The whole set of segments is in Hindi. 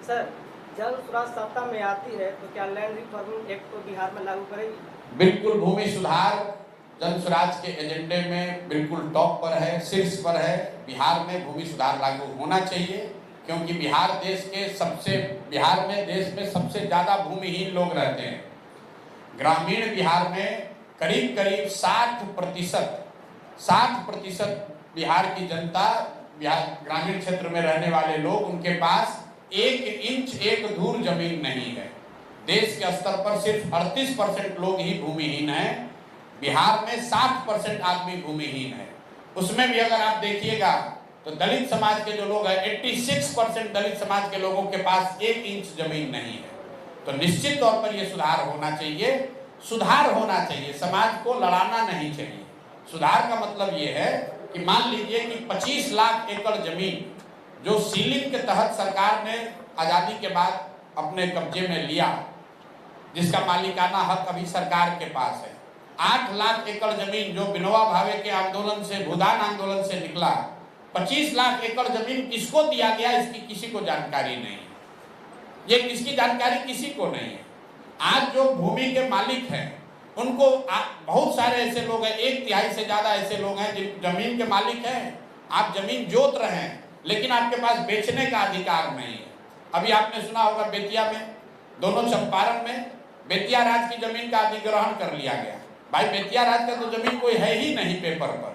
सर, जल स्वराज सत्ता में आती है तो क्या लैंड रिफॉर्मिंग एक्ट को बिहार में लागू करेगी? बिल्कुल, भूमि सुधार जन स्वराज के एजेंडे में बिल्कुल टॉप पर है, शीर्ष पर है। बिहार में भूमि सुधार लागू होना चाहिए, क्योंकि बिहार में देश में सबसे ज़्यादा भूमिहीन लोग रहते हैं। ग्रामीण बिहार में करीब करीब 60% बिहार की जनता, ग्रामीण क्षेत्र में रहने वाले लोग, उनके पास 1 इंच 1 धूर जमीन नहीं है। देश के स्तर पर सिर्फ 38% लोग ही भूमिहीन हैं। बिहार में 60% आदमी भूमिहीन है। उसमें भी अगर आप देखिएगा तो दलित समाज के जो लोग हैं, 86% दलित समाज के लोगों के पास 1 इंच जमीन नहीं है। तो निश्चित तौर पर यह सुधार होना चाहिए, समाज को लड़ाना नहीं चाहिए। सुधार का मतलब यह है कि मान लीजिए कि 25 लाख एकड़ जमीन जो सीलिंग के तहत सरकार ने आज़ादी के बाद अपने कब्जे में लिया, जिसका मालिकाना हक अभी सरकार के पास है। 8 लाख एकड़ जमीन जो विनोबा भावे के आंदोलन से, भूदान आंदोलन से निकला, 25 लाख एकड़ जमीन किसको दिया गया, इसकी किसी को जानकारी नहीं है। ये किसकी जानकारी किसी को नहीं है। आज जो भूमि के मालिक हैं उनको बहुत सारे ऐसे लोग हैं, 1/3 से ज़्यादा ऐसे लोग हैं जिन जमीन के मालिक हैं। आप जमीन जोत रहे हैं, लेकिन आपके पास बेचने का अधिकार नहीं है। अभी आपने सुना होगा बेतिया में, दोनों चंपारण में बेतिया राज की जमीन का अधिग्रहण कर लिया गया। भाई, बेतिया राज का तो जमीन कोई है ही नहीं पेपर पर।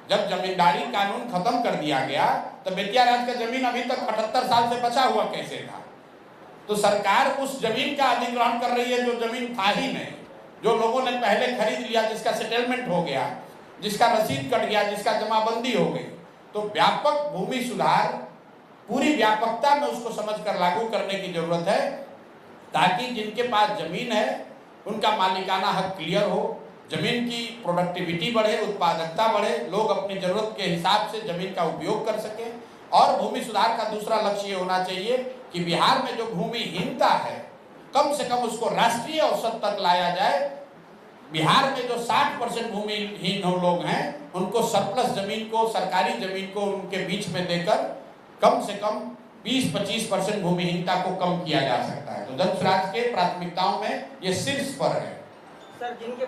जब जमींदारी कानून खत्म कर दिया गया तो बेतिया राज का जमीन अभी तक 78 साल से बचा हुआ कैसे था? तो सरकार उस जमीन का अधिग्रहण कर रही है जो जमीन था ही नहीं, जो लोगों ने पहले खरीद लिया, जिसका सेटलमेंट हो गया, जिसका रसीद कट गया, जिसका जमाबंदी हो गई। तो व्यापक भूमि सुधार पूरी व्यापकता में उसको समझकर लागू करने की जरूरत है, ताकि जिनके पास जमीन है उनका मालिकाना हक क्लियर हो, जमीन की प्रोडक्टिविटी बढ़े, उत्पादकता बढ़े, लोग अपनी जरूरत के हिसाब से जमीन का उपयोग कर सकें। और भूमि सुधार का दूसरा लक्ष्य ये होना चाहिए कि बिहार में जो भूमिहीनता है, कम से कम उसको राष्ट्रीय औसत तक लाया जाए। बिहार में जो 60% भूमिहीन लोग हैं, उनको सरप्लस जमीन को, सरकारी जमीन को उनके बीच में देकर कम से कम 20-25% भूमिहीनता को कम किया जा सकता है। तो जन स्वराज के प्राथमिकताओं में ये शीर्ष पर है। सर, जिनके